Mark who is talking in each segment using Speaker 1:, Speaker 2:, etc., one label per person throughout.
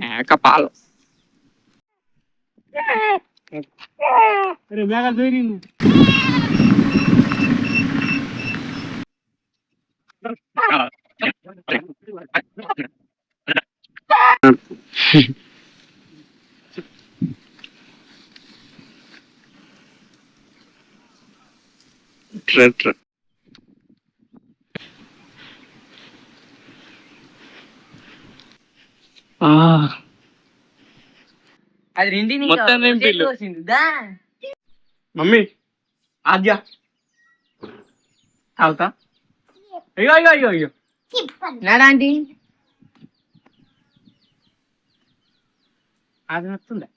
Speaker 1: మేక పాలు మేకలు దూరింది.
Speaker 2: అది రెండి
Speaker 1: మొత్తం నింపిల్లు. మమ్మీ ఆద్య తాగుతా. అయ్యో అయ్యో అయ్యో అయ్యో
Speaker 2: నాడాంటి
Speaker 1: అది నచ్చుందా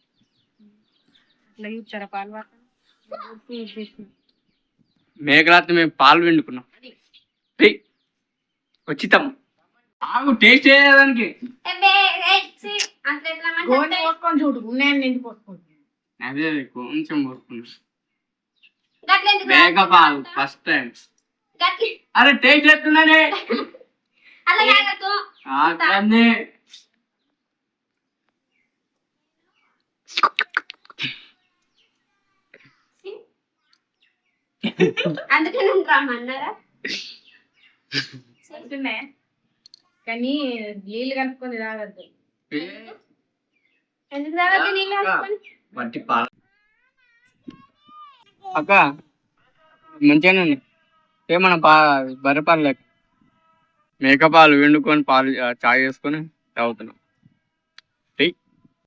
Speaker 1: మేకరాత్రి మేము పాలు పిండుకున్నాం. వచ్చితాం ఆగు టేస్ట్ చేయడానికి.
Speaker 2: చూడు
Speaker 1: అదే కొంచెం ఊరుకున్నా. మేక పాలు ఫస్ట్ టైం. అరే టేస్ట్ చేస్తున్నానే.
Speaker 3: అందుకని రమ్మన్నారా?
Speaker 2: కానీ నీళ్ళు కలుపుకొని తాగద్దు.
Speaker 3: ఎందుకు తాగద్దు నీళ్ళు కలుపుకొని?
Speaker 1: వట్టి పాలు అక్క మంచిగానే ఉంది. ఏమన్నా బర్రె పాలు లేక మేక పాలు వండుకొని పాలు చాయ్ చేసుకొని తాగుతున్నాం.